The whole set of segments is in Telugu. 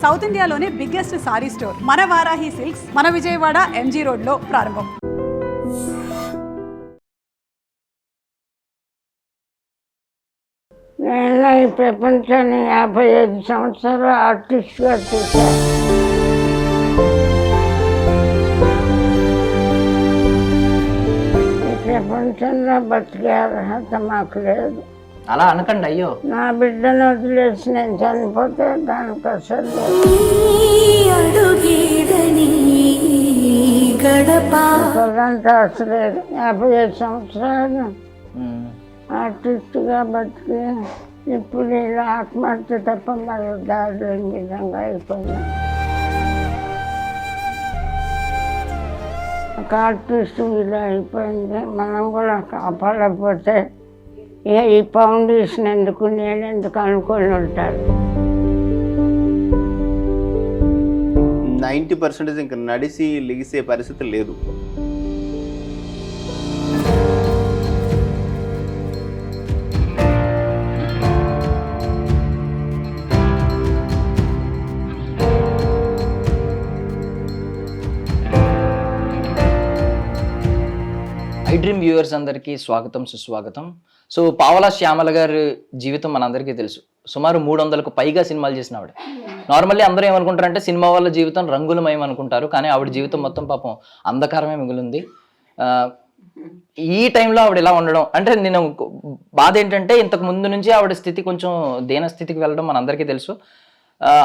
సౌత్ ఇండియాలోనే బిగ్గెస్ట్ సారీ స్టోర్ మన వారాహి సిల్క్స్ మన విజయవాడ ఎంజీ రోడ్లో ప్రారంభం. నేను ఈ ప్రపంచాన్ని 55 సంవత్సరాలు ఆర్టిస్ట్గా చూశాను. ఈ ప్రపంచంలో బతికే అర్హత మాకు లేదు. అలా అనకండి. అయ్యో, నా బిడ్డను వదిలేసి నేను చనిపోతే దానికి అసలు గడంతా అసలేదు. 55 సంవత్సరాలు ఆర్టిస్ట్గా బతికి ఇప్పుడు ఇలా ఆత్మహత్య తప్ప మరి దారి లేని విధంగా అయిపోయింది. ఒక ఆర్టిస్ట్ ఇలా అయిపోయింది. మనం కూడా కాపాడకపోతే ఈ ఫౌండేషన్ ఎందుకు నేను ఎందుకు అనుకొని ఉంటారు. 90% ఇంకా నడిసి లిగిసే పరిస్థితి లేదు. ఐ డ్రీమ్ వ్యూవర్స్ అందరికీ స్వాగతం, సుస్వాగతం. సో పావలా శ్యామల గారి జీవితం మనందరికీ తెలుసు. సుమారు 300కు పైగా సినిమాలు చేసిన ఆవిడ. నార్మల్లీ అందరూ ఏమనుకుంటారంటే సినిమా వాళ్ళ జీవితం రంగులమయం అనుకుంటారు, కానీ ఆవిడ జీవితం మొత్తం పాపం అంధకారమే మిగిలింది. ఈ టైంలో ఆవిడ ఇలా ఉండడం అంటే నేను బాధ ఏంటంటే ఇంతకు ముందు నుంచి ఆవిడ స్థితి కొంచెం దీన స్థితికి వెళ్ళడం మనందరికీ తెలుసు.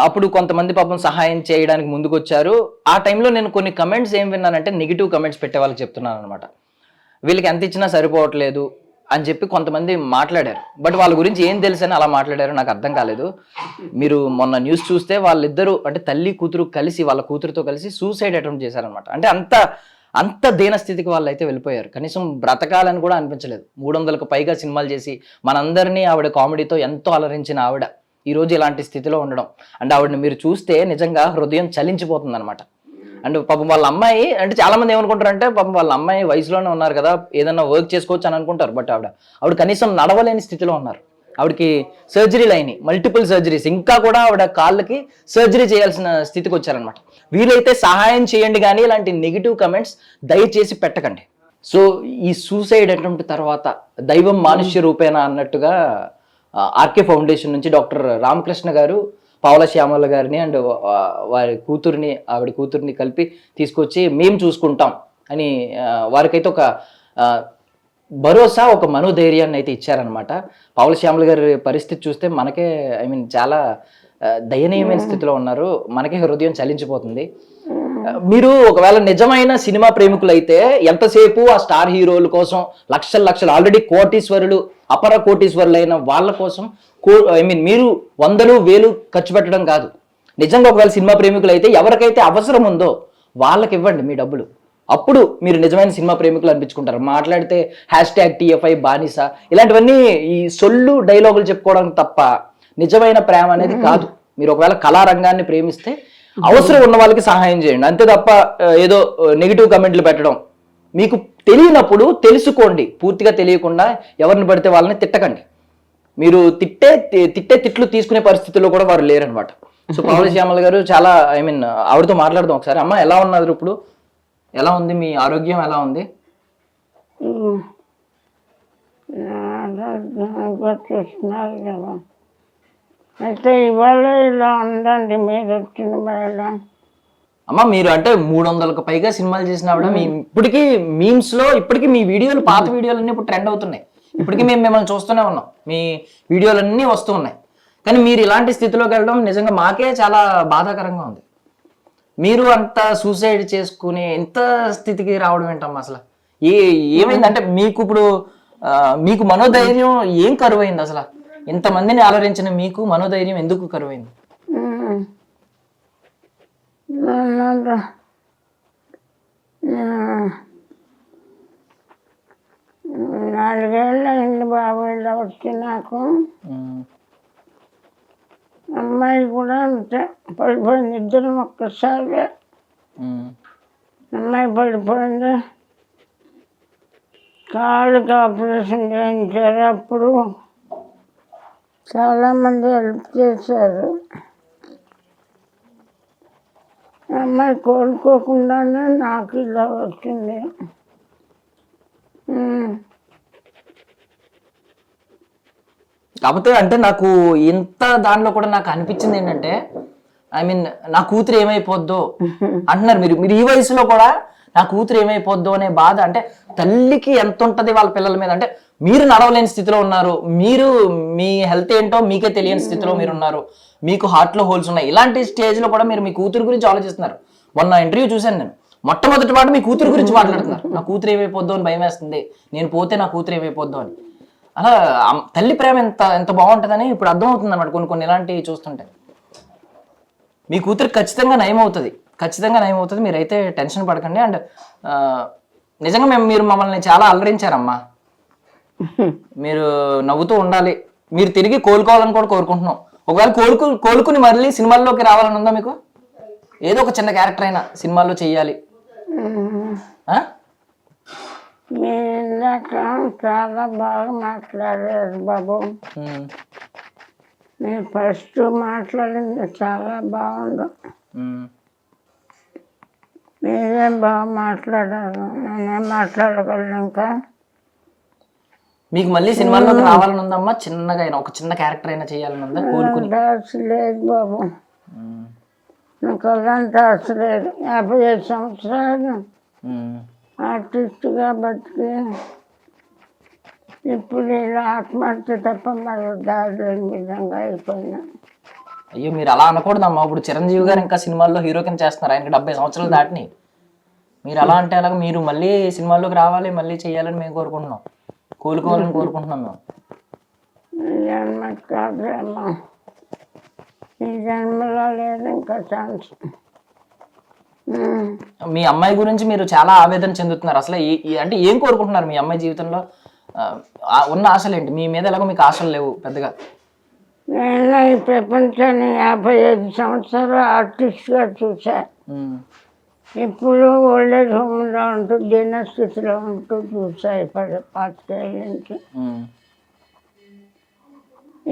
అప్పుడు కొంతమంది పాపం సహాయం చేయడానికి ముందుకు వచ్చారు. ఆ టైంలో నేను కొన్ని కమెంట్స్ ఏం విన్నానంటే నెగిటివ్ కమెంట్స్ పెట్టే వాళ్ళకి చెప్తున్నాను అనమాట. వీళ్ళకి ఎంత ఇచ్చినా సరిపోవట్లేదు అని చెప్పి కొంతమంది మాట్లాడారు. బట్ వాళ్ళ గురించి ఏం తెలుసని అలా మాట్లాడారు నాకు అర్థం కాలేదు. మీరు మొన్న న్యూస్ చూస్తే వాళ్ళిద్దరూ అంటే తల్లి కూతురు కలిసి వాళ్ళ కూతురుతో కలిసి సూసైడ్ అటెంప్ట్ చేశారనమాట. అంటే అంత దీనస్థితికి వాళ్ళు అయితే వెళ్ళిపోయారు. కనీసం బ్రతకాలని కూడా అనిపించలేదు. 300కు పైగా సినిమాలు చేసి మనందరినీ ఆవిడ కామెడీతో ఎంతో అలరించిన ఆవిడ ఈరోజు ఇలాంటి స్థితిలో ఉండడం అంటే ఆవిడని మీరు చూస్తే నిజంగా హృదయం చలించిపోతుంది అనమాట. అండ్ పాపం వాళ్ళ అమ్మాయి అంటే చాలా మంది ఏమనుకుంటారంటే పాపం వాళ్ళ అమ్మాయి వయసులోనే ఉన్నారు కదా, ఏదన్నా వర్క్ చేసుకోవచ్చు అని అనుకుంటారు. బట్ ఆవిడ కనీసం నడవలేని స్థితిలో ఉన్నారు. ఆవిడకి సర్జరీలు అయినాయి, మల్టిపుల్ సర్జరీస్. ఇంకా కూడా ఆవిడ కాళ్ళకి సర్జరీ చేయాల్సిన స్థితికి వచ్చారనమాట. వీలైతే సహాయం చేయండి, కానీ ఇలాంటి నెగిటివ్ కమెంట్స్ దయచేసి పెట్టకండి. సో ఈ సూసైడ్ అటెంప్ట్ తర్వాత దైవం మానుష్య రూపేణ అన్నట్టుగా ఆర్కే ఫౌండేషన్ నుంచి డాక్టర్ రామకృష్ణ గారు పావలా శ్యామల గారిని అండ్ ఆవిడ కూతుర్ని కలిపి తీసుకొచ్చి మేము చూసుకుంటాం అని వారికైతే ఒక భరోసా, ఒక మనోధైర్యాన్ని అయితే ఇచ్చారనమాట. పావలా శ్యామల గారి పరిస్థితి చూస్తే మనకే చాలా దయనీయమైన స్థితిలో ఉన్నారు. మనకే హృదయం చలించిపోతుంది. మీరు ఒకవేళ నిజమైన సినిమా ప్రేమికులు అయితే ఎంతసేపు ఆ స్టార్ హీరోల కోసం లక్షలు ఆల్రెడీ కోటీశ్వరులు, అపర కోటీశ్వరులైన వాళ్ళ కోసం మీరు 100,000 ఖర్చు పెట్టడం కాదు. నిజంగా ఒకవేళ సినిమా ప్రేమికులు అయితే ఎవరికైతే అవసరం ఉందో వాళ్ళకి ఇవ్వండి మీ డబ్బులు. అప్పుడు మీరు నిజమైన సినిమా ప్రేమికులు అనిపించుకుంటారు. మాట్లాడితే #TFI బానిస ఇలాంటివన్నీ ఈ సొల్లు డైలాగులు చెప్పుకోవడానికి తప్ప నిజమైన ప్రేమ అనేది కాదు. మీరు ఒకవేళ కళారంగాన్ని ప్రేమిస్తే అవసరం ఉన్న వాళ్ళకి సహాయం చేయండి, అంతే తప్ప ఏదో నెగిటివ్ కమెంట్లు పెట్టడం. మీకు తెలియనప్పుడు తెలుసుకోండి. పూర్తిగా తెలియకుండా ఎవరిని పడితే వాళ్ళని తిట్టకండి. మీరు తిట్టే తిట్లు తీసుకునే పరిస్థితుల్లో కూడా వారు లేరనమాట. సో పావలా శ్యామల గారు చాలా ఆవిడతో మాట్లాడదాం ఒకసారి. అమ్మ ఎలా ఉన్నారు ఇప్పుడు? ఎలా ఉంది మీ ఆరోగ్యం? ఎలా ఉంది? అయితే ఇవాళ ఇలా ఉందండి మీరు వచ్చిన వేళ. అమ్మ మీరు అంటే 300కు పైగా సినిమాలు చేసిన ఆవిడ. ఇప్పటికీ మీమ్స్ లో ఇప్పటికీ మీ వీడియోలు, పాత వీడియోలన్నీ ఇప్పుడు ట్రెండ్ అవుతున్నాయి. ఇప్పటికీ మేము మిమ్మల్ని చూస్తూనే ఉన్నాం, మీ వీడియోలన్నీ వస్తూ ఉన్నాయి. కానీ మీరు ఇలాంటి స్థితిలోకి వెళ్ళడం నిజంగా మాకే చాలా బాధాకరంగా ఉంది. మీరు అంత సూసైడ్ చేసుకుని ఇంత స్థితికి రావడం ఏంటమ్మా అసలు? ఏమైందంటే మీకు ఇప్పుడు మీకు మనోధైర్యం ఏం కరువైంది అసలు? ఇంతమందిని ఆలోచించిన మీకు మనోధైర్యం ఎందుకు కరువైంది? 4 ఏళ్ళు అయింది బాబు ఇలా వచ్చి నాకు. అమ్మాయి కూడా అంతే పడిపోయింది. ఇద్దరం ఒక్కసారి అమ్మాయి పడిపోయింది. కాళ్ళకి ఆపరేషన్ చేయించారు. అప్పుడు చాలామంది హెల్ప్ చేశారు. అమ్మాయి కోలుకోకుండానే నాకు ఇలా వచ్చింది. కాకపోతే అంటే నాకు ఇంత దానిలో కూడా నాకు అనిపించింది ఏంటంటే ఐ మీన్ నా కూతురు ఏమైపోద్దో అంటున్నారు మీరు మీరు ఈ వయసులో కూడా నా కూతురు ఏమైపోద్దో అనే బాధ. అంటే తల్లికి ఎంత ఉంటది వాళ్ళ పిల్లల మీద. అంటే మీరు నడవలేని స్థితిలో ఉన్నారు, మీరు మీ హెల్త్ ఏంటో మీకే తెలియని స్థితిలో మీరు ఉన్నారు, మీకు హార్ట్ లో హోల్స్ ఉన్నాయి. ఇలాంటి స్టేజ్ లో కూడా మీరు మీ కూతురు గురించి ఆలోచిస్తున్నారు. మొన్న ఇంటర్వ్యూ చూశాను నేను, మొట్టమొదటి మాట మీ కూతురు గురించి మాట్లాడుతున్నారు. నా కూతురు ఏమైపోద్దో అని భయం వేస్తుంది, నేను పోతే నా కూతురు ఏమైపోద్దో అని. అలా తల్లి ప్రేమ ఎంత ఎంత బాగుంటుందని ఇప్పుడు అర్థమవుతుంది అన్నమాట కొన్ని కొన్ని ఇలాంటివి చూస్తుంటే. మీ కూతురు ఖచ్చితంగా నయం అవుతుంది, ఖచ్చితంగా నయం అవుతుంది, మీరైతే టెన్షన్ పడకండి. అండ్ నిజంగా మీరు మమ్మల్ని చాలా అలరించారమ్మా. మీరు నవ్వుతూ ఉండాలి, మీరు తిరిగి కోలుకోవాలని కూడా కోరుకుంటున్నాం. ఒకవేళ కోలుకుని మళ్ళీ సినిమాల్లోకి రావాలని ఉందా మీకు? ఏదో ఒక చిన్న క్యారెక్టర్ అయినా సినిమాల్లో చెయ్యాలి. మీరు ఇందాక చాలా బాగా మాట్లాడారు బాబు. మీరు ఫస్ట్ మాట్లాడింది చాలా బాగుంది. మీరేం బాగా మాట్లాడారు, నేనేం మాట్లాడగలను. ఇంకా మీకు మళ్ళీ సినిమాల్లోకి రావాలని ఉందమ్మా? చిన్నగా అయినా ఒక చిన్న క్యారెక్టర్ అయినా చేయాలని ఉందా కోలుకుని? ఆశ లేదు బాబు, నాకు అలాంటి ఆశ లేదు. 55 సంవత్సరాలు ఆర్టిస్ట్గా బతికి ఇప్పుడు ఇలా ఆత్మహత్య తప్ప మరో దారి లేని విధంగా అయిపోయినా. అయ్యో మీరు అలా అనకూడదమ్మా. ఇప్పుడు చిరంజీవి గారు ఇంకా సినిమాల్లో హీరో కింద చేస్తున్నారు, ఆయనకి 70 సంవత్సరాలు దాటిని. మీరు అలా అంటే అలాగ మీరు మళ్ళీ సినిమాల్లోకి రావాలి, మళ్ళీ చేయాలని మేము కోరుకుంటున్నాం, కోలుకోవాలని కోరుకుంటున్నాం మేము. ఈ జన్మ కాదేమో, ఈ జన్మలో లేదు ఇంకా ఛాన్స్. మీ అమ్మాయి గురించి మీరు చాలా ఆవేదన చెందుతున్నారు. అసలు అంటే ఏం కోరుకుంటున్నారు మీ అమ్మాయి జీవితంలో? ఉన్న ఆశలు ఏంటి? మీ మీద ఎలాగో మీకు ఆశలు లేవు పెద్దగా. నేను ఈ ప్రపంచాన్ని 55 సంవత్సరాలు ఆర్టిస్ట్గా చూసా. ఇప్పుడు ఓల్డేజ్ హోమ్లో ఉంటూ దీనస్థితిలో ఉంటూ చూసా 25 ఏళ్ళ నుంచి.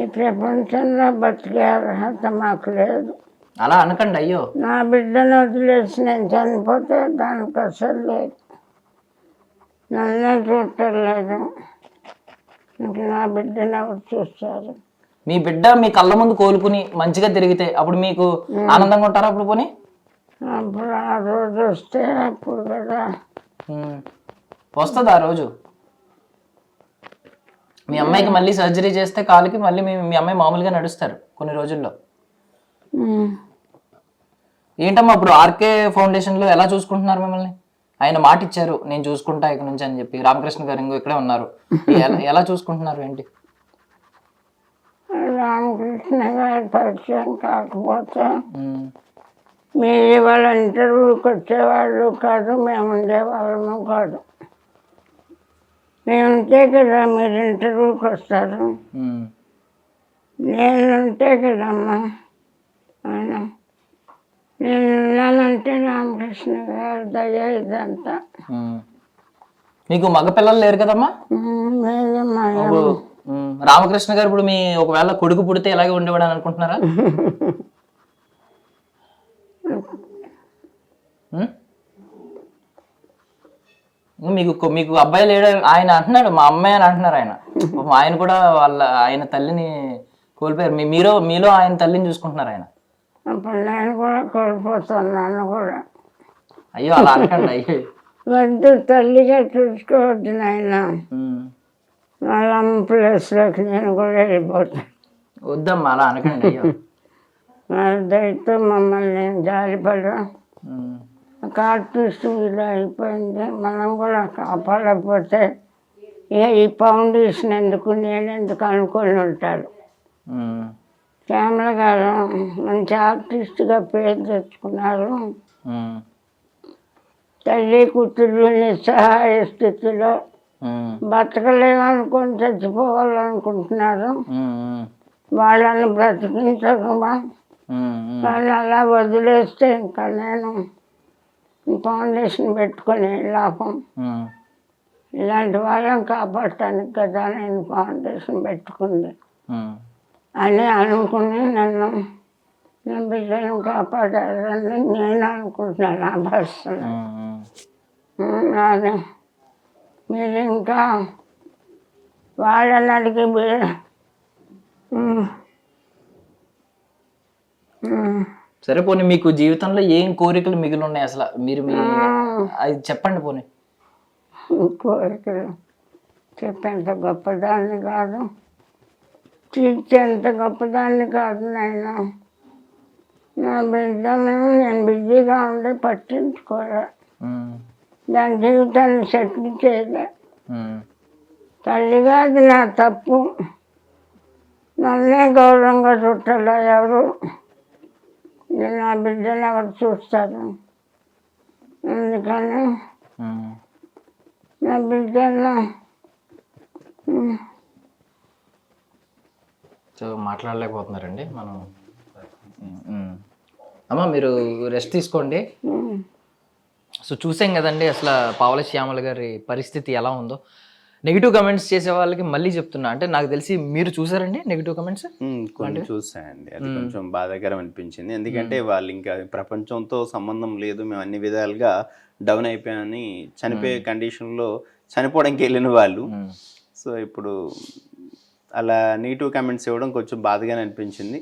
ఈ ప్రపంచంలో బతికే అర్హత మాకు లేదు. అలా అనకండి అయ్యో. నా బిడ్డను వదిలేసి నేను చనిపోతే దానికి అసలు లేదు, నన్నే చూడలేదు. నా బిడ్డను ఎవరు చూస్తారు? మీ బిడ్డ మీ కళ్ళ ముందు కోలుకుని మంచిగా తిరిగితే అప్పుడు మీకు ఆనందంగా ఉంటారా? అప్పుడు పోనీ అప్పుడు ఆ రోజు వస్తే అప్పుడు కదా వస్తుంది ఆ రోజు. మీ అమ్మాయికి మళ్ళీ సర్జరీ చేస్తే కాలుకి మళ్ళీ మీ అమ్మాయి మామూలుగా నడుస్తారు కొన్ని రోజుల్లో. ఏంటమ్మా ఇప్పుడు ఆర్కే ఫౌండేషన్లో ఎలా చూసుకుంటున్నారు మిమ్మల్ని? ఆయన మాట ఇచ్చారు నేను చూసుకుంటా ఇక్కడ నుంచి అని చెప్పి. రామకృష్ణ గారు ఇంకో ఇక్కడే ఉన్నారు, ఎలా చూసుకుంటున్నారు ఏంటి? రామకృష్ణ గారి పరిచయం కాకపోతే మీరు వాళ్ళ ఇంటర్వ్యూకి వచ్చేవాళ్ళు కాదు, మేము ఉండేవాళ్ళము కాదు. మేము ఉంటే కదా మీరు ఇంటర్వ్యూకి వస్తారు, నేను ఉంటే కదమ్మా ఆయన. నేను ఉన్నానంటే రామకృష్ణ గారు దయ ఇదంతా. మీకు మగపిల్లలు లేరు కదమ్మా? లేదమ్మా. రామకృష్ణ గారు ఇప్పుడు మీ ఒకవేళ కొడుకు పుడితే ఎలాగే ఉండేవాడు అని అనుకుంటున్నారా? మీకు అబ్బాయి లేడు ఆయన అంటున్నాడు, మా అమ్మాయి అని అంటున్నారు ఆయన. ఆయన కూడా ఆయన తల్లిని కోల్పోయారు, మీలో ఆయన తల్లిని చూసుకుంటున్నారు ఆయన. అప్పుడు నేను కూడా కోల్పోతున్నాను కూడా. అయ్యో అలా అనకండి అయ్యో. వద్దు, తల్లిగా చూసుకోవద్దు నాయన. వాళ్ళ అమ్మ ప్లేస్లోకి నేను కూడా వెళ్ళిపోతాను. వద్దమ్మా అలా అనకండి అయ్యో. వాళ్ళ దయతో మమ్మల్ని జాలిపడు. ఒక ఆర్టిస్ట్ ఇలా అయిపోయింది, మనం కూడా కాపాడకపోతే ఈ ఫౌండేషన్ ఎందుకు నేను ఎందుకు అనుకొని ఉంటాడు. శ్యామల గారు మంచి ఆర్టిస్ట్గా పేరు తెచ్చుకున్నారు. తల్లి కూతురు నిస్సహాయ స్థితిలో బతకలేమనుకొని చచ్చిపోవాలనుకుంటున్నారు. వాళ్ళని బ్రతికించకుండా వాళ్ళు అలా వదిలేస్తే ఇంకా నేను ఫౌండేషన్ పెట్టుకుని లాభం. ఇలాంటి వాళ్ళని కాపాడటానికి కదా నేను ఫౌండేషన్ పెట్టుకుంది అని అనుకుని నన్ను నా బిడ్డను కాపాడాలని నేను అనుకుంటున్నాను నా పరిస్థితులు. అదే మీరు ఇంకా వాళ్ళని అడిగి సరే పోనీ మీకు జీవితంలో ఏం కోరికలు మిగిలి ఉన్నాయి అసలు మీరు అది చెప్పండి పోనీ. కోరికలు చెప్పేంత గొప్పదాన్ని కాదు, తీర్చేంత గొప్పదాన్ని కాదు నాయన. నా బిడ్డను నేను బిజీగా ఉండి పట్టించుకోలే, దాని జీవితాన్ని సెటిల్ చేయలే. తల్లిగా అది నా తప్పు, నన్నే గౌరవంగా చుట్టాల ఎవరు, నా బిడ్డను ఎవరు చూస్తారు. అందుకని నా బిడ్డను సో మాట్లాడలేకపోతున్నారండి మనం. అమ్మ మీరు రెస్ట్ తీసుకోండి. సో చూసాం కదండి అసలు పావల శ్యామల గారి పరిస్థితి ఎలా ఉందో. నెగిటివ్ కమెంట్స్ చేసే వాళ్ళకి మళ్ళీ చెప్తున్నా, అంటే నాకు తెలిసి మీరు చూసారండి నెగిటివ్ కమెంట్స్? కొన్ని చూసాయండి, అది కొంచెం బాధాకరం అనిపించింది. ఎందుకంటే వాళ్ళు ఇంకా ప్రపంచంతో సంబంధం లేదు, మేము అన్ని విధాలుగా డౌన్ అయిపోయామని చనిపోయే కండిషన్లో చనిపోవడానికి వెళ్ళిన వాళ్ళు. సో ఇప్పుడు అలా నెగిటివ్ కామెంట్స్ ఇవ్వడం కొంచెం బాధగానే అనిపించింది.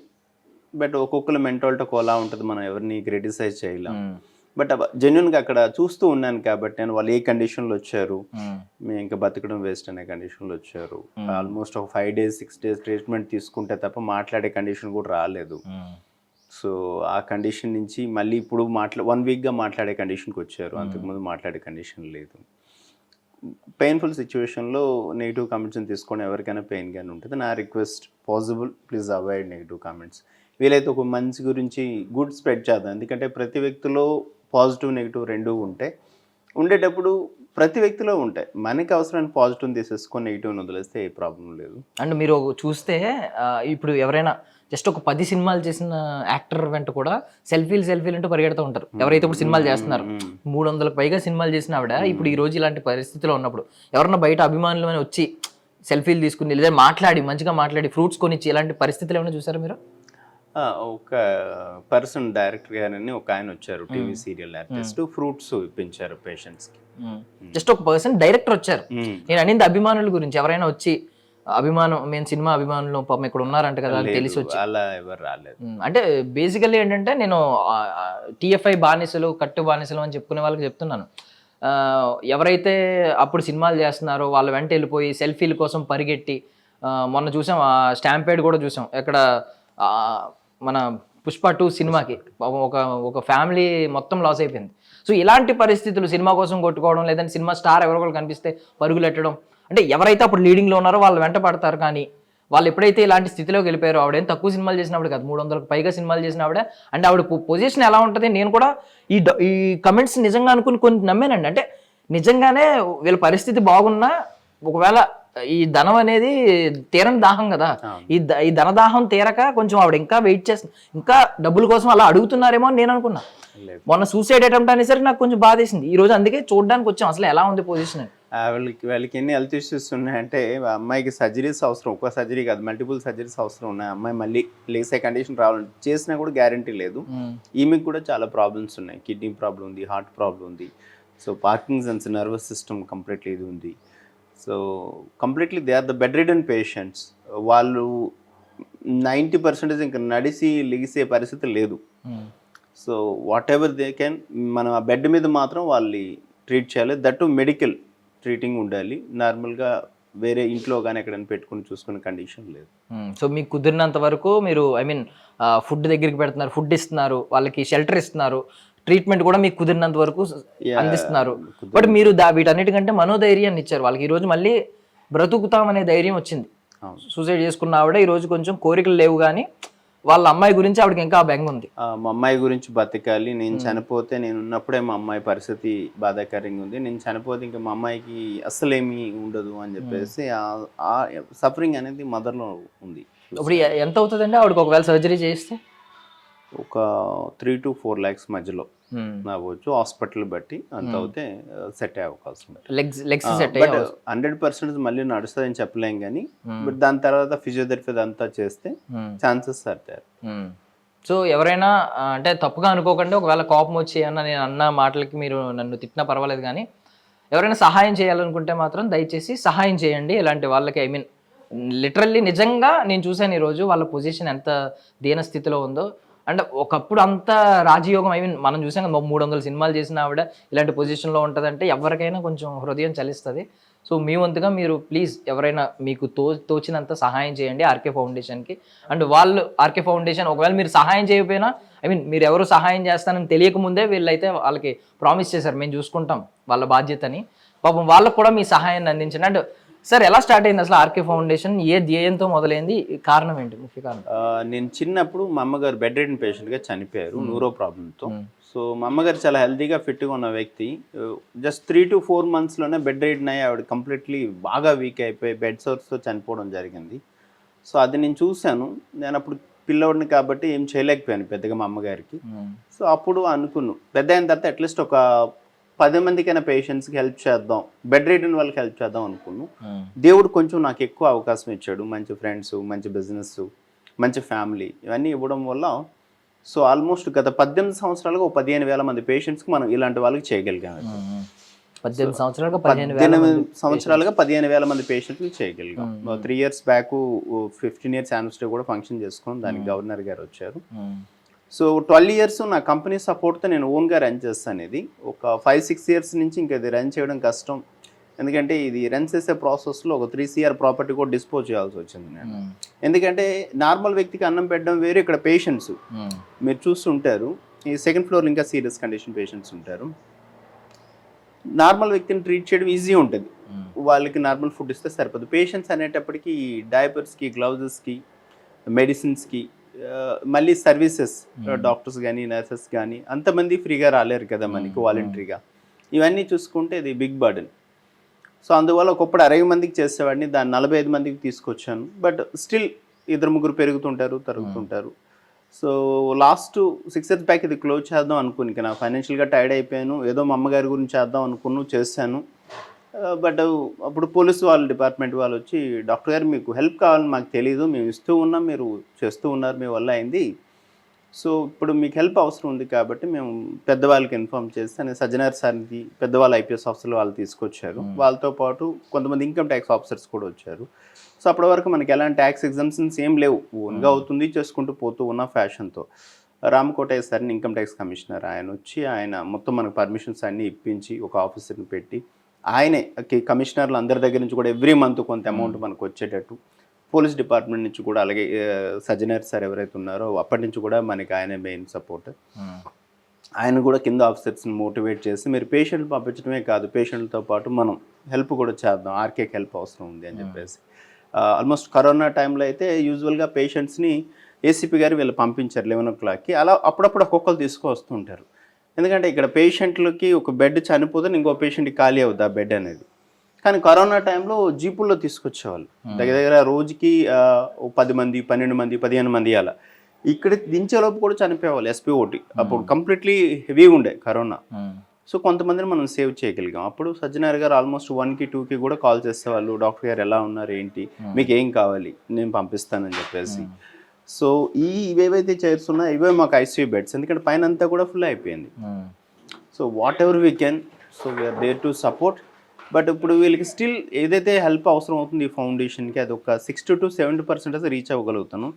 బట్ ఒక్కొక్కరు మెంటాలిటీ ఒకలా ఉంటుంది, మనం ఎవరిని క్రిటిసైజ్ చేయలేం. బట్ జెన్యున్గా అక్కడ చూస్తూ ఉన్నాను కాబట్టి నేను వాళ్ళు ఏ కండిషన్లో వచ్చారు, మేము ఇంకా బతకడం వేస్ట్ అనే కండిషన్లో వచ్చారు. ఆల్మోస్ట్ ఒక 5 days 6 days ట్రీట్మెంట్ తీసుకుంటే తప్ప మాట్లాడే కండిషన్ కూడా రాలేదు. సో ఆ కండిషన్ నుంచి మళ్ళీ ఇప్పుడు 1 weekగా మాట్లాడే కండిషన్కి వచ్చారు, అంతకుముందు మాట్లాడే కండిషన్ లేదు. పెయిన్ఫుల్ సిచ్యువేషన్లో నెగిటివ్ కామెంట్స్ని తీసుకొని ఎవరికైనా పెయిన్గానే ఉంటుంది. నా request possible please avoid negative comments. వీలైతే ఒక మంచి గురించి గుడ్ స్ప్రెడ్ చేద్దాం, ఎందుకంటే ప్రతి వ్యక్తిలో పాజిటివ్ నెగిటివ్ రెండూ ఉంటాయి. ఉండేటప్పుడు ప్రతి వ్యక్తిలో ఉంటాయి, మనకి అవసరమైన పాజిటివ్ తీసేసుకొని నెగిటివ్ని వదిలేస్తే ఏ ప్రాబ్లం లేదు. అండ్ మీరు చూస్తే ఇప్పుడు ఎవరైనా జస్ట్ ఒక 10 సినిమాలు చేసిన యాక్టర్ వెంట కూడా సెల్ఫీలు అంటూ పరిగెడుతూ ఉంటారు. ఎవరైతే ఇప్పుడు సినిమాలు చేస్తున్నారు, 300కు పైగా సినిమాలు చేసిన ఆవిడ ఇప్పుడు ఈ రోజు ఇలాంటి పరిస్థితిలో ఉన్నప్పుడు ఎవరన్నా బయట అభిమానులు అని వచ్చి సెల్ఫీలు తీసుకుని లేదా మాట్లాడి మంచిగా మాట్లాడి ఫ్రూట్స్ కొనిచ్చి ఇలాంటి పరిస్థితులు ఏమైనా చూసారా మీరు? ఒక పర్సన్ డైరెక్టర్ గారని ఒక ఆయన వచ్చారు, టీవీ సీరియల్ ఆర్టిస్ట్, ఫ్రూట్స్ ఇప్పించారు పేషెంట్స్కి. జస్ట్ ఒక పర్సన్ డైరెక్టర్ వచ్చారు. నేను అనింది అభిమానుల గురించి, ఎవరైనా వచ్చి అభిమానం మేము సినిమా అభిమానులు పాపం ఇక్కడ ఉన్నారంట కదా అని తెలిసి వచ్చి అలా ఎవరు రాలేదు. అంటే బేసికల్లీ ఏంటంటే నేను TFI బానిసలు కట్టు బానిసలు అని చెప్పుకునే వాళ్ళకి చెప్తున్నాను, ఎవరైతే అప్పుడు సినిమాలు చేస్తున్నారో వాళ్ళ వెంట వెళ్ళిపోయి సెల్ఫీల కోసం పరిగెట్టి మొన్న చూసాం స్టాంపేడ్ కూడా చూసాం, ఎక్కడ మన పుష్ప 2 సినిమాకి ఒక ఫ్యామిలీ మొత్తం లాస్ అయిపోయింది. సో ఇలాంటి పరిస్థితులు సినిమా కోసం కొట్టుకోవడం, లేదంటే సినిమా స్టార్ ఎవరో కనిపిస్తే పరుగులు ఎట్టడం, అంటే ఎవరైతే అప్పుడు లీడింగ్లో ఉన్నారో వాళ్ళు వెంట పడతారు. కానీ వాళ్ళు ఎప్పుడైతే ఇలాంటి స్థితిలోకి వెళ్ళిపోయారో, ఆవిడేం తక్కువ సినిమాలు చేసినప్పుడు కాదు, 300కు పైగా సినిమాలు చేసిన ఆవిడ. అంటే ఆవిడ పొజిషన్ ఎలా ఉంటుంది, నేను కూడా ఈ కమెంట్స్ నిజంగా అనుకుని కొన్ని నమ్మానండి. అంటే నిజంగానే వీళ్ళ పరిస్థితి బాగున్నా ఒకవేళ ఈ ధనం అనేది తీరని దాహం కదా, ఈ ధనదాహం తీరక కొంచెం ఆవిడ ఇంకా వెయిట్ చేస్తుంది, ఇంకా డబ్బుల కోసం అలా అడుగుతున్నారేమో అని నేను అనుకున్నా. మొన్న సూసైడ్ అటెంప్ట్ అనేసరికి నాకు కొంచెం బాధేసింది. ఈ రోజు అందుకే చూడడానికి వచ్చాం అసలు ఎలా ఉంది పొజిషన్ అని. వాళ్ళకి ఎన్ని హెల్త్ ఇష్యూస్ ఉన్నాయంటే, అమ్మాయికి సర్జరీస్ అవసరం, ఒక్క సర్జరీ కాదు మల్టిపుల్ సర్జరీస్ అవసరం ఉన్నాయి. అమ్మాయి మళ్ళీ లేసే కండిషన్ రావాలంటే చేసినా కూడా గ్యారంటీ లేదు. ఈమెకి కూడా చాలా ప్రాబ్లమ్స్ ఉన్నాయి, కిడ్నీ ప్రాబ్లం ఉంది, హార్ట్ ప్రాబ్లం ఉంది, so Parkinson's, nervous system completely ఇది ఉంది. So completely they are the bedridden patients. వాళ్ళు 90% ఇంకా నడిసి లెగిసే పరిస్థితి లేదు. So whatever they can, మనం ఆ బెడ్ మీద మాత్రం వాళ్ళని ట్రీట్ చేయాలి. దట్ మెడికల్ ట్రీటింగ్ ఉండాలి. నార్మల్గా వేరే ఇంట్లో కానీ ఎక్కడైనా పెట్టుకుని చూసుకునే కండిషన్ లేదు. సో మీకు కుదిరినంత వరకు మీరు ఫుడ్ దగ్గరికి పెడుతున్నారు, ఫుడ్ ఇస్తున్నారు, వాళ్ళకి షెల్టర్ ఇస్తున్నారు, ట్రీట్మెంట్ కూడా మీకు కుదిరినంత వరకు అందిస్తున్నారు. బట్ మీరు వీటన్నిటికంటే మనోధైర్యాన్ని ఇచ్చారు వాళ్ళకి. ఈరోజు మళ్ళీ బ్రతుకుతామనే ధైర్యం వచ్చింది. సూసైడ్ చేసుకున్న ఆవిడ ఈరోజు కొంచెం కోరికలు లేవు, కానీ వాళ్ళ అమ్మాయి గురించి ఆవిడకి ఇంకా బెంగ ఉంది. మా అమ్మాయి గురించి బతకాలి, నేను చనిపోతే నేను ఉన్నప్పుడే మా అమ్మాయి పరిస్థితి బాధాకరంగా ఉంది, నేను చనిపోతే ఇంకా మా అమ్మాయికి అస్సలేమీ ఉండదు అని చెప్పేసి ఆ సఫరింగ్ అనేది మదర్లో ఉంది. ఇప్పుడు ఎంత అవుతుందండి ఆవిడకి ఒకవేళ సర్జరీ చేస్తే? ఒక 3 to 4 lakhs మధ్యలో అవ్వచ్చు, హాస్పిటల్ బట్టి అంత అవుతే సెట్ అయ్యే అవకాశం. లెగ్స్ సెట్ బట్ 100% మళ్ళీ నడుస్తుందని చెప్పలేం కానీ, బట్ దాని తర్వాత ఫిజియోథెరపీ అంతా చేస్తే ఛాన్సెస్ ఆర్ దేర్. సో ఎవరైనా అంటే తప్పుగా అనుకోకండి, ఒకవేళ కోపం వచ్చి అన్న నేను అన్న మాటలకి మీరు నన్ను తిట్టినా పర్వాలేదు, కానీ ఎవరైనా సహాయం చేయాలనుకుంటే మాత్రం దయచేసి సహాయం చేయండి ఇలాంటి వాళ్ళకి. ఐ మీన్ లిటరల్లీ నిజంగా నేను చూశాను ఈరోజు వాళ్ళ పొజిషన్ ఎంత దీన స్థితిలో ఉందో. అండ్ ఒకప్పుడు అంత రాజయోగం, ఐ మీన్ మనం చూసాం కదా 300 సినిమాలు చేసిన ఆవిడ ఇలాంటి పొజిషన్లో ఉంటుందంటే ఎవరికైనా కొంచెం హృదయం చలిస్తుంది. సో మీ వంతుగా మీరు ప్లీజ్ ఎవరైనా మీకు తోచినంత సహాయం చేయండి ఆర్కే ఫౌండేషన్కి. అండ్ వాళ్ళు ఆర్కే ఫౌండేషన్ ఒకవేళ మీరు సహాయం చేయకపోయినా, ఐ మీన్ మీరు ఎవరు సహాయం చేస్తానని తెలియకముందే వీళ్ళైతే వాళ్ళకి ప్రామిస్ చేశారు మేము చూసుకుంటాం వాళ్ళ బాధ్యతని. పాపం వాళ్ళకు కూడా మీ సహాయాన్ని అందించండి. అండ్ సార్ ఎలా స్టార్ట్ అయింది అసలు ఆర్కే ఫౌండేషన్, ఏ ధ్యేయంతో మొదలైంది, కారణం ఏంటి, ముఖ్య కారణం? నేను చిన్నప్పుడు మా అమ్మగారు బెడ్ రిడెన్ పేషెంట్గా చనిపోయారు న్యూరో ప్రాబ్లంతో. సో మా అమ్మగారు చాలా హెల్తీగా ఫిట్గా ఉన్న వ్యక్తి. జస్ట్ 3 to 4 monthsలోనే బెడ్ రిడెన్ అయ్యి ఆవిడ కంప్లీట్లీ బాగా వీక్ అయిపోయి బెడ్ సోర్స్తో చనిపోవడం జరిగింది. సో అది నేను చూశాను. నేను అప్పుడు పిల్లవాడిని కాబట్టి ఏం చేయలేకపోయాను పెద్దగా మా అమ్మగారికి. సో అప్పుడు అనుకున్నాను పెద్ద అయిన తర్వాత అట్లీస్ట్ ఒక 10 మందికైనా పేషెంట్స్కి హెల్ప్ చేద్దాం, బెడ్ రిడెన్ వాళ్ళకి హెల్ప్ చేద్దాం అనుకున్నాను. దేవుడు కొంచెం నాకు ఎక్కువ అవకాశం ఇచ్చాడు, మంచి ఫ్రెండ్స్, మంచి బిజినెస్, మంచి ఫ్యామిలీ ఇవన్నీ ఇవ్వడం వల్ల సో ఆల్మోస్ట్ గత 18 సంవత్సరాలుగా 15,000 మంది పేషెంట్స్కి మనం ఇలాంటి వాళ్ళకి చేయగలిగాం. 18 సంవత్సరాలుగా 15 సంవత్సరాలుగా 15,000 మంది పేషెంట్కి చేయగలిగాం. 3 years బ్యాక్ 15 years యానివర్సరీ కూడా ఫంక్షన్ చేసుకున్నాం, దానికి గవర్నర్ గారు వచ్చారు. సో 12 years నా కంపెనీ సపోర్ట్తో నేను ఓన్గా రన్ చేస్తాను. ఇది ఒక 5-6 years నుంచి ఇంకా ఇది రన్ చేయడం కష్టం, ఎందుకంటే ఇది రన్ చేసే ప్రాసెస్లో ఒక 3 CR ప్రాపర్టీ కూడా డిస్పోజ్ చేయాల్సి వచ్చింది నేను. ఎందుకంటే నార్మల్ వ్యక్తికి అన్నం పెట్టడం వేరు, ఇక్కడ పేషెంట్స్ మీరు చూస్తుంటారు ఈ 2nd floor ఇంకా సీరియస్ కండిషన్ పేషెంట్స్ ఉంటారు. నార్మల్ వ్యక్తిని ట్రీట్ చేయడం ఈజీ ఉంటుంది, వాళ్ళకి నార్మల్ ఫుడ్ ఇస్తే సరిపోదు. పేషెంట్స్ అనేటప్పటికీ డైపర్స్కి, గ్లౌజెస్కి, మెడిసిన్స్కి, మళ్ళీ సర్వీసెస్, డాక్టర్స్ కానీ నర్సెస్ కానీ అంతమంది ఫ్రీగా రాలేరు కదా మనకి వాలంటరీగా. ఇవన్నీ చూసుకుంటే ఇది బిగ్ బర్డెన్. సో అందువల్ల ఒకప్పుడు 60 మందికి చేసేవాడిని, దాన్ని 45 మందికి తీసుకొచ్చాను. బట్ స్టిల్ 2-3 పెరుగుతుంటారు, తరుగుతుంటారు. సో లాస్ట్ 6 years బ్యాక్ ఇది క్లోజ్ చేద్దాం అనుకుని, నా ఫైనాన్షియల్గా టైర్డ్ అయిపోయాను, ఏదో మా అమ్మగారి గురించి చేద్దాం అనుకున్నాను, చేశాను. బట్ అప్పుడు పోలీసు వాళ్ళ డిపార్ట్మెంట్ వాళ్ళు వచ్చి, డాక్టర్ గారు మీకు హెల్ప్ కావాలని మాకు తెలీదు, మేము ఇస్తూ ఉన్నాం, మీరు చేస్తూ ఉన్నారు, మీ వల్ల అయింది, సో ఇప్పుడు మీకు హెల్ప్ అవసరం ఉంది కాబట్టి మేము పెద్దవాళ్ళకి ఇన్ఫార్మ్ చేస్తే సజ్జనార్ సార్కి పెద్దవాళ్ళు IPS ఆఫీసర్లు వాళ్ళు తీసుకొచ్చారు. వాళ్ళతో పాటు కొంతమంది ఇన్కమ్ ట్యాక్స్ ఆఫీసర్స్ కూడా వచ్చారు. సో అప్పటి వరకు మనకి ఎలాంటి ట్యాక్స్ ఎగ్జామ్షన్స్ ఏం లేవు, ఓన్గా అవుతుంది, చేసుకుంటూ పోతూ ఉన్న ఫ్యాషన్తో. రామకోటయ్య సార్ని ఇన్కమ్ ట్యాక్స్ కమిషనర్ ఆయన వచ్చి, ఆయన మొత్తం మనకు పర్మిషన్స్ అన్నీ ఇప్పించి ఒక ఆఫీసర్ని పెట్టి, ఆయనే కమిషనర్లు అందరి దగ్గర నుంచి కూడా ఎవ్రీ మంత్ కొంత అమౌంట్ మనకు వచ్చేటట్టు, పోలీస్ డిపార్ట్మెంట్ నుంచి కూడా అలాగే సజ్జనార్ సార్ ఎవరైతే ఉన్నారో అప్పటి నుంచి కూడా మనకి ఆయన మెయిన్ సపోర్ట్. ఆయన కూడా కింద ఆఫీసర్స్ని మోటివేట్ చేసి, మీరు పేషెంట్లు పంపించడమే కాదు, పేషెంట్లతో పాటు మనం హెల్ప్ కూడా చేద్దాం, ఆర్కేకి హెల్ప్ అవసరం ఉంది అని చెప్పేసి. ఆల్మోస్ట్ కరోనా టైంలో అయితే యూజువల్గా పేషెంట్స్ని ACP గారు వీళ్ళు పంపించారు 11 o'clockకి. అలా అప్పుడప్పుడు ఒక్కొక్కరు తీసుకొస్తుంటారు, ఎందుకంటే ఇక్కడ పేషెంట్లకి ఒక బెడ్ చనిపోతే ఇంకో పేషెంట్కి ఖాళీ అవుతుంది ఆ బెడ్ అనేది. కానీ కరోనా టైంలో జీపుల్లో తీసుకొచ్చేవాళ్ళు, దగ్గర దగ్గర రోజుకి 10 మంది, 12 మంది, 15 మంది అలా. ఇక్కడ దించేలోపు కూడా చనిపోయేవాళ్ళు SPOT. అప్పుడు కంప్లీట్లీ హెవీ ఉండే కరోనా. సో కొంతమందిని మనం సేవ్ చేయగలిగాం. అప్పుడు సజ్జనార్ గారు ఆల్మోస్ట్ 1కి 2కి కూడా కాల్ చేసేవాళ్ళు, డాక్టర్ గారు ఎలా ఉన్నారు, ఏంటి, మీకు ఏం కావాలి, నేను పంపిస్తానని చెప్పేసి. సో ఇవేవైతే చైర్స్ ఉన్నాయో ఇవే మాకు ICU బెడ్స్, ఎందుకంటే పైన అంతా కూడా ఫుల్ అయిపోయింది. So whatever we can, so we are there to support. But ఇప్పుడు వీళ్ళకి స్టిల్ ఏదైతే హెల్ప్ అవసరం అవుతుంది ఈ ఫౌండేషన్కి, అది ఒక 60 to 70% రీచ్ అవ్వగలుగుతాను.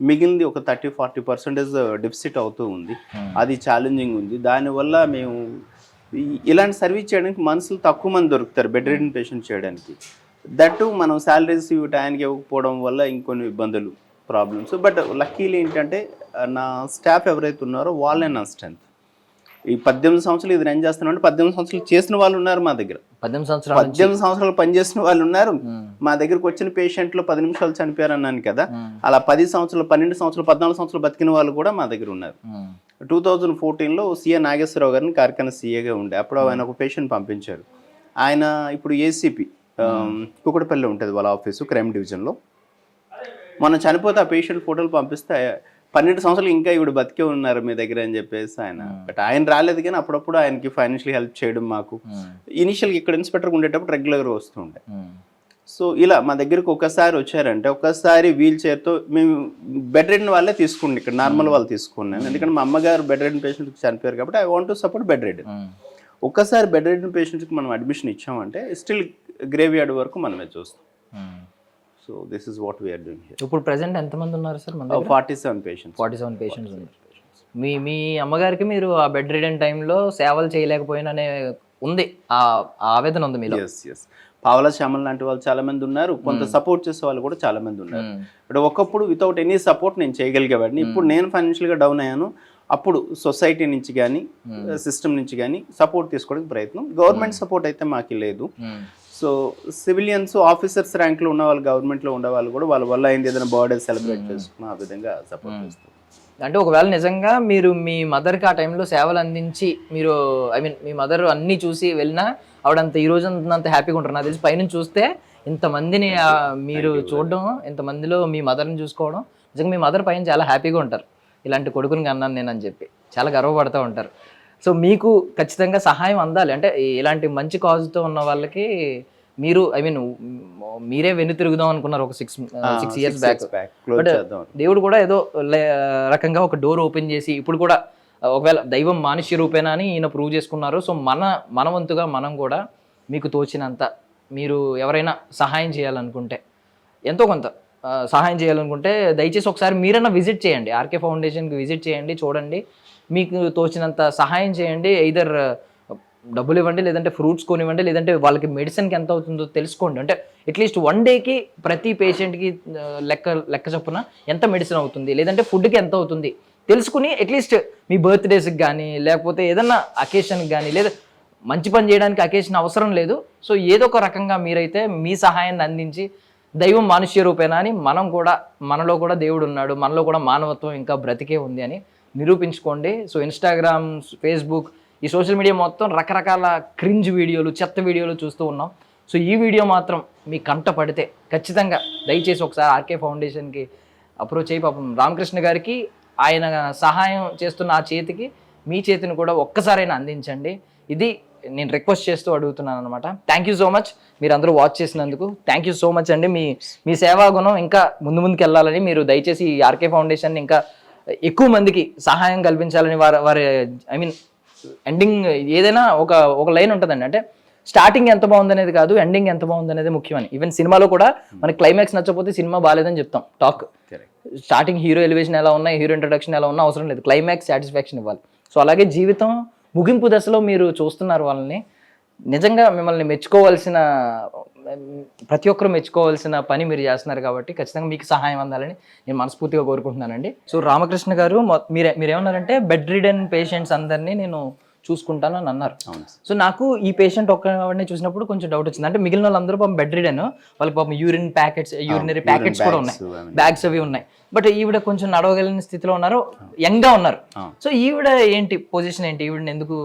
మిగిలింది ఒక 30-40% డెఫిసిట్ అవుతూ ఉంది, అది ఛాలెంజింగ్ ఉంది. దానివల్ల మేము ఇలాంటి సర్వీస్ చేయడానికి మనుషులు తక్కువ మంది దొరుకుతారు బెడ్ రిడెన్ పేషెంట్ చేయడానికి. దట్టు మనం శాలరీస్ టైంకి ఇవ్వకపోవడం వల్ల ఇంకొన్ని ఇబ్బందులు, ప్రాబ్లమ్స్. బట్ లక్కీలు ఏంటంటే నా స్టాఫ్ ఎవరైతే ఉన్నారో వాళ్ళే నా స్ట్రెంత్. ఈ 18 సంవత్సరాలు ఇది రన్ చేస్తున్నాం అంటే 18 సంవత్సరాలు చేసిన వాళ్ళు ఉన్నారు మా దగ్గర, 18 సంవత్సరాలు పనిచేసిన వాళ్ళు ఉన్నారు మా దగ్గరకు. వచ్చిన పేషెంట్లు 10 నిమిషాలు చనిపోయారు అన్నాను కదా, అలా 10 సంవత్సరాలు, 12 సంవత్సరాలు, 14 సంవత్సరాలు బతికిన వాళ్ళు కూడా మా దగ్గర ఉన్నారు. 2014లో CA నాగేశ్వరరావు గారిని కార్ఖానా CAగా ఉండే, అప్పుడు ఆయన ఒక పేషెంట్ పంపించారు. ఆయన ఇప్పుడు ACP కుకటపల్లి ఉంటుంది వాళ్ళ ఆఫీసు, క్రైమ్ డివిజన్లో. మనం చనిపోతే ఆ పేషెంట్ ఫోటోలు పంపిస్తే 12 సంవత్సరాలు ఇంకా ఇవిడ బతికే ఉన్నారు మీ దగ్గర అని చెప్పేసి ఆయన. బట్ ఆయన రాలేదు, కానీ అప్పుడప్పుడు ఆయనకి ఫైనాన్షియల్ హెల్ప్ చేయడం మాకు. ఇనిషియల్గా ఇక్కడ ఇన్స్పెక్టర్గా ఉండేటప్పుడు రెగ్యులర్గా వస్తూ ఉంటాయి. సో ఇలా మా దగ్గరకు ఒకసారి వచ్చారంటే ఒక్కసారి వీల్ చైర్తో మేము బెడ్ రెడెన్ వాళ్ళే తీసుకుండి, ఇక్కడ నార్మల్ వాళ్ళు తీసుకున్నాను. ఎందుకంటే మా అమ్మగారు బెడ్ రెడెన్ పేషెంట్కి చనిపోయారు కాబట్టి I want to support bedridden. ఒక్కసారి బెడ్ రెడెన్ పేషెంట్కి మనం అడ్మిషన్ ఇచ్చామంటే స్టిల్ గ్రేవ్ యార్డ్ వరకు మనమే చూస్తాం. So this is what we are doing here. ఇప్పుడు ప్రెసెంట్ ఎంతమంది ఉన్నారు సార్? 47 పేషెంట్స్. 47 పేషెంట్స్ ఉన్నారు. మీ అమ్మగారికి మీరు ఆ బెడ్ రిడెన్ టైంలో సేవలు చేయలేకపోయిననే ఉంది, ఆ ఆవేదన ఉంది మీలో. ఎస్ పావలా శ్యామల్ లాంటి వాళ్ళు చాలా మంది ఉన్నారు, కొంత సపోర్ట్ చేసే వాళ్ళు కూడా చాలా మంది ఉన్నారు. ఇప్పుడు ఒకప్పుడు వితౌట్ ఎనీ సపోర్ట్ నేను చేయగలిగేవాడిని. ఇప్పుడు నేను ఫైనాన్షియల్గా డౌన్ అయ్యాను, అప్పుడు సొసైటీ నుంచి కానీ సిస్టమ్ నుంచి కానీ సపోర్ట్ తీసుకోవడానికి ప్రయత్నం. గవర్నమెంట్ సపోర్ట్ అయితే మాకు లేదు. సో సివిలియన్స్ ఆఫీసర్స్ ర్యాంక్లో ఉన్న వాళ్ళు, గవర్నమెంట్లో ఉండే వాళ్ళు కూడా వాళ్ళ వల్ల అయింది ఏదైనా బర్త్డే సెలబ్రేట్ చేసుకుని ఆ విధంగా సపోర్ట్ చేస్తారు. అంటే ఒకవేళ నిజంగా మీరు మీ మదర్కి ఆ టైంలో సేవలు అందించి మీరు మీ మదర్ అన్నీ చూసి వెళ్ళినా ఆవిడంత ఈ రోజు అంత హ్యాపీగా ఉంటారు. నాకు తెలిసి పైనుంచి చూస్తే ఇంతమందిని మీరు చూడడం, ఇంతమందిలో మీ మదర్ని చూసుకోవడం, నిజంగా మీ మదర్ పైన చాలా హ్యాపీగా ఉంటారు. ఇలాంటి కొడుకుని అన్నాను నేను అని చెప్పి చాలా గర్వపడుతూ ఉంటారు. సో మీకు ఖచ్చితంగా సహాయం అందాలి అంటే ఇలాంటి మంచి కాజ్తో ఉన్న వాళ్ళకి మీరు మీరే వెన్ను తిరుగుదాం అనుకున్నారు ఒక 6 years బ్యాక్. బట్ దేవుడు కూడా ఏదో రకంగా ఒక డోర్ ఓపెన్ చేసి ఇప్పుడు కూడా ఒకవేళ దైవం మానుష్య రూపేనా అని ఈయన ప్రూవ్ చేసుకున్నారు. సో మన వంతుగా మనం కూడా మీకు తోచినంత మీరు ఎవరైనా సహాయం చేయాలనుకుంటే, ఎంతో కొంత సహాయం చేయాలనుకుంటే దయచేసి ఒకసారి మీరైనా విజిట్ చేయండి, ఆర్కే ఫౌండేషన్కి విజిట్ చేయండి, చూడండి, మీకు తోచినంత సహాయం చేయండి. ఎయిదర్ డబ్బులు ఇవ్వండి, లేదంటే ఫ్రూట్స్ కొనివ్వండి, లేదంటే వాళ్ళకి మెడిసిన్కి ఎంత అవుతుందో తెలుసుకోండి. అంటే అట్లీస్ట్ 1 డేకి ప్రతి పేషెంట్కి లెక్క చొప్పున ఎంత మెడిసిన్ అవుతుంది, లేదంటే ఫుడ్కి ఎంత అవుతుంది తెలుసుకుని అట్లీస్ట్ మీ బర్త్డేస్కి కానీ లేకపోతే ఏదన్నా అకేషన్కి కానీ, లేదా మంచి పని చేయడానికి అకేషన్ అవసరం లేదు. సో ఏదో ఒక రకంగా మీరైతే మీ సహాయాన్ని అందించి దైవం మానుష్య రూపేనా అని మనం కూడా, మనలో కూడా దేవుడు ఉన్నాడు, మనలో కూడా మానవత్వం ఇంకా బ్రతికే ఉంది అని నిరూపించుకోండి. సో ఇన్స్టాగ్రామ్, ఫేస్బుక్, ఈ సోషల్ మీడియా మొత్తం రకరకాల క్రింజ్ వీడియోలు, చెత్త వీడియోలు చూస్తూ ఉన్నాం. సో ఈ వీడియో మాత్రం మీ కంట పడితే ఖచ్చితంగా దయచేసి ఒకసారి ఆర్కే ఫౌండేషన్కి అప్రోచ్ అయ్యి పాపం రామకృష్ణ గారికి ఆయన సహాయం చేస్తున్న ఆ చేతికి మీ చేతిని కూడా ఒక్కసారైనా అందించండి. ఇది నేను రిక్వెస్ట్ చేస్తూ అడుగుతున్నాను అనమాట. థ్యాంక్ యూ సో మచ్ మీరు అందరూ వాచ్ చేసినందుకు. థ్యాంక్ యూ సో మచ్ అండి. మీ సేవా గుణం ఇంకా ముందుకు వెళ్ళాలని, మీరు దయచేసి ఈ ఆర్కే ఫౌండేషన్ ఇంకా ఎక్కువ మందికి సహాయం కల్పించాలని వారి ఎండింగ్ ఏదైనా ఒక లైన్ ఉంటుందండి. అంటే స్టార్టింగ్ ఎంత బాగుందనేది కాదు, ఎండింగ్ ఎంత బాగుందనేది ముఖ్యమని. ఈవెన్ సినిమాలో కూడా మనకి క్లైమాక్స్ నచ్చకపోతే సినిమా బాగాలేదని చెప్తాం. టాక్ స్టార్టింగ్ హీరో ఎలివేషన్ ఎలా ఉన్నా, హీరో ఇంట్రడక్షన్ ఎలా ఉన్నా అవసరం లేదు, క్లైమాక్స్ సాటిస్ఫాక్షన్ ఇవ్వాలి. సో అలాగే జీవితం ముగింపు దశలో మీరు చూస్తున్నారు వాళ్ళని, నిజంగా మిమ్మల్ని మెచ్చుకోవాల్సిన, ప్రతి ఒక్కరు మెచ్చుకోవాల్సిన పని మీరు చేస్తున్నారు కాబట్టి ఖచ్చితంగా మీకు సహాయం అందాలని నేను మనస్ఫూర్తిగా కోరుకుంటున్నానండి. సో రామకృష్ణ గారు మీరేమన్నారంటే బెడ్ రిడెన్ పేషెంట్స్ అందరినీ నేను చూసుకుంటాను అని అన్నారు. సో నాకు ఈ పేషెంట్ ఒక్కడిని చూసినప్పుడు కొంచెం డౌట్ వచ్చింది. అంటే మిగిలిన వాళ్ళందరూ పాపం బెడ్ రిడెన్, వాళ్ళకి పాపం యూరినరీ ప్యాకెట్స్ కూడా ఉన్నాయి, బ్యాగ్స్ అవి ఉన్నాయి. బట్ ఈవిడ కొంచెం నడవగలిగిన స్థితిలో ఉన్నారు, యంగ్గా ఉన్నారు. సో ఈవిడ ఏంటి పొజిషన్ ఏంటి, ఈవిడని ఎందుకు?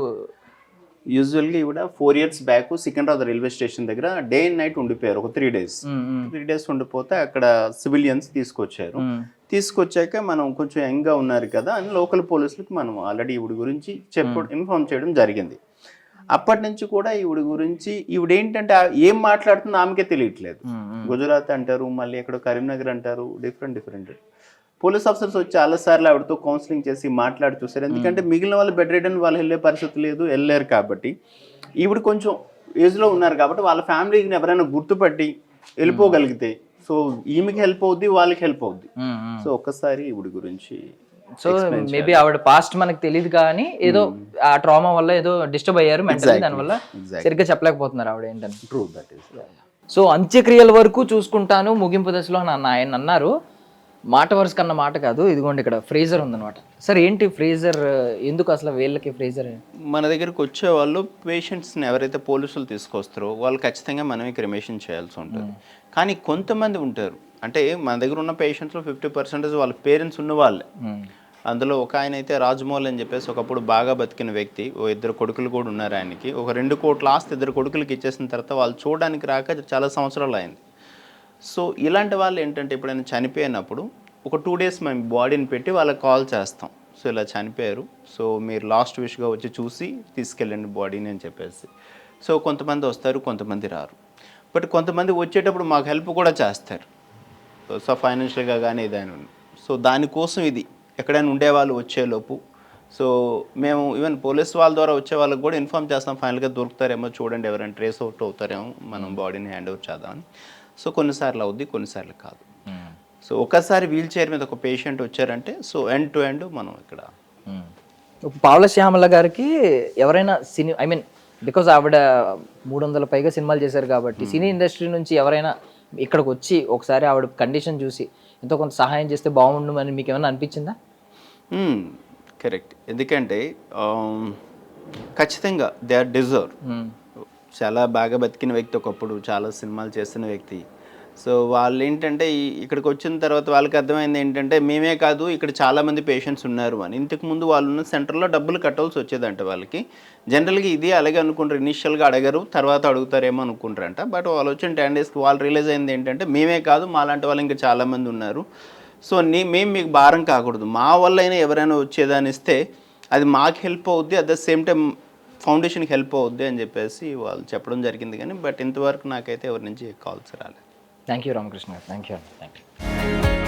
యూజువల్గా ఈవిడ 4 years back Secunderabad railway station దగ్గర డే అండ్ నైట్ ఉండిపోయారు ఒక 3 days. 3 days ఉండిపోతే అక్కడ సివిలియన్స్ తీసుకొచ్చారు. తీసుకొచ్చాక మనం కొంచెం యంగ్గా ఉన్నారు కదా అని లోకల్ పోలీసులకు మనం ఆల్రెడీ ఈవిడ గురించి ఇన్ఫార్మ్ చేయడం జరిగింది. అప్పటి నుంచి కూడా ఈవిడ గురించి, ఈవిడ ఏంటంటే ఏం మాట్లాడుతుందో ఆమెకే తెలియట్లేదు. గుజరాత్ అంటారు, మళ్ళీ ఎక్కడో కరీంనగర్ అంటారు, డిఫరెంట్ పోలీస్ ఆఫీసర్స్ వచ్చి చాలాసార్లు ఆవిడతో కౌన్సిలింగ్ చేసి మాట్లాడి చూసారు. ఎందుకంటే మిగిలిన వాళ్ళు బెడ్ రిడెన్ వాళ్ళు వెళ్ళే పరిస్థితి లేదు, వెళ్ళలేరు కాబట్టి. ఈవిడ కొంచెం ఏజ్లో ఉన్నారు కాబట్టి వాళ్ళ ఫ్యామిలీని ఎవరైనా గుర్తుపట్టి వెళ్ళిపోగలిగితే సో ఈమెకి హెల్ప్ అవుద్ది, వాళ్ళకి హెల్ప్ అవుద్ది. సో ఒక్కసారి ఈవిడ గురించి, సో మేబీ ఆవిడ పాస్ట్ మనకు తెలియదు కానీ ఏదో ఆ ట్రామా వల్ల ఏదో డిస్టర్బ్ అయ్యారు మెంటల్లీ, దానివల్ల సరిగ్గా చెప్పలేకపోతున్నారు ఆవిడ ఏంటని. True, that is. సో అంత్యక్రియల వరకు చూసుకుంటాను ముగింపు దశలో ఆయన అన్నారు. మాట వరుస కన్నా మాట కాదు. ఇదిగోండి ఇక్కడ ఫ్రీజర్ ఉందన్నమాట. సార్ ఏంటి ఫ్రీజర్, ఎందుకు అసలు వీళ్ళకి ఫ్రీజర్? మన దగ్గరికి వచ్చే వాళ్ళు పేషెంట్స్ని ఎవరైతే పోలీసులు తీసుకొస్తారో వాళ్ళు ఖచ్చితంగా మనమే క్రిమేషన్ చేయాల్సి ఉంటుంది. కానీ కొంతమంది ఉంటారు, అంటే మన దగ్గర ఉన్న పేషెంట్స్లో 50% వాళ్ళ పేరెంట్స్ ఉన్న వాళ్ళే. అందులో ఒక ఆయన అయితే రాజమౌళి అని చెప్పేసి ఒకప్పుడు బాగా బతికిన వ్యక్తి, 2 కొడుకులు కూడా ఉన్నారు ఆయనకి. ఒక 2 కోట్ల ఆస్తి 2 కొడుకులకి ఇచ్చేసిన తర్వాత వాళ్ళు చూడడానికి రాక చాలా సంవత్సరాలు అయింది. సో ఇలాంటి వాళ్ళు ఏంటంటే ఎప్పుడైనా చనిపోయినప్పుడు ఒక 2 days మేము బాడీని పెట్టి వాళ్ళకి కాల్ చేస్తాం. సో ఇలా చనిపోయారు, సో మీరు లాస్ట్ విష్గా వచ్చి చూసి తీసుకెళ్ళండి బాడీని అని చెప్పేసి. సో కొంతమంది వస్తారు, కొంతమంది రారు. బట్ కొంతమంది వచ్చేటప్పుడు మాకు హెల్ప్ కూడా చేస్తారు, సో ఫైనాన్షియల్గా కానీ ఏదైనా. సో దానికోసం ఇది ఎక్కడైనా ఉండేవాళ్ళు వచ్చేలోపు, సో మేము ఈవెన్ పోలీస్ వాళ్ళ ద్వారా వచ్చే వాళ్ళకి కూడా ఇన్ఫామ్ చేస్తాం, ఫైనల్గా దొరుకుతారేమో చూడండి, ఎవరైనా ట్రేస్ అవుట్ అవుతారేమో, మనం బాడీని హ్యాండ్ ఓవర్ చేద్దామని. సో కొన్నిసార్లు అవుద్ది, కొన్నిసార్లు కాదు. సో ఒకసారి వీల్ చైర్ మీద ఒక పేషెంట్ వచ్చారంటే సో ఎండ్ టు ఎండ్ మనం ఇక్కడ. పావలా శ్యామల గారికి ఎవరైనా సినీ, ఐ మీన్ బికాజ్ ఆవిడ 300 పైగా సినిమాలు చేశారు కాబట్టి సినీ ఇండస్ట్రీ నుంచి ఎవరైనా ఇక్కడికి వచ్చి ఒకసారి ఆవిడ కండిషన్ చూసి ఎంతో కొంత సహాయం చేస్తే బాగుండు అని మీకు ఏమైనా అనిపించిందా? కరెక్ట్, ఎందుకంటే ఖచ్చితంగా దే ఆర్ డిజర్వ్. చాలా బాగా బతికిన వ్యక్తి, ఒకప్పుడు చాలా సినిమాలు చేస్తున్న వ్యక్తి. సో వాళ్ళు ఏంటంటే ఇక్కడికి వచ్చిన తర్వాత వాళ్ళకి అర్థమైంది ఏంటంటే మేమే కాదు ఇక్కడ చాలామంది పేషెంట్స్ ఉన్నారు అని. ఇంతకుముందు వాళ్ళు ఉన్న సెంటర్లో డబ్బులు కట్టాల్సి వచ్చేదంట వాళ్ళకి. జనరల్గా ఇది అలాగే అనుకుంటారు, ఇనిషియల్గా అడగరు, తర్వాత అడుగుతారేమో అనుకుంటారంట. బట్ వాళ్ళు వచ్చిన 10 డేస్కి వాళ్ళు రియలైజ్ అయింది ఏంటంటే మేమే కాదు మాలాంటి వాళ్ళు ఇంకా చాలామంది ఉన్నారు. సో మేము మీకు భారం కాకూడదు, మా వల్ల అయినా ఎవరైనా వచ్చేదాన్ని ఇస్తే అది మాకు హెల్ప్ అవుద్ది, అట్ ద సేమ్ టైం ఫౌండేషన్కి హెల్ప్ అవుద్ది అని చెప్పేసి వాళ్ళు చెప్పడం జరిగింది. కానీ బట్ ఇంతవరకు నాకైతే ఎవరి నుంచి కాల్స్ రాలేదు. థ్యాంక్ యూ రామకృష్ణ గారు, థ్యాంక్ యూ.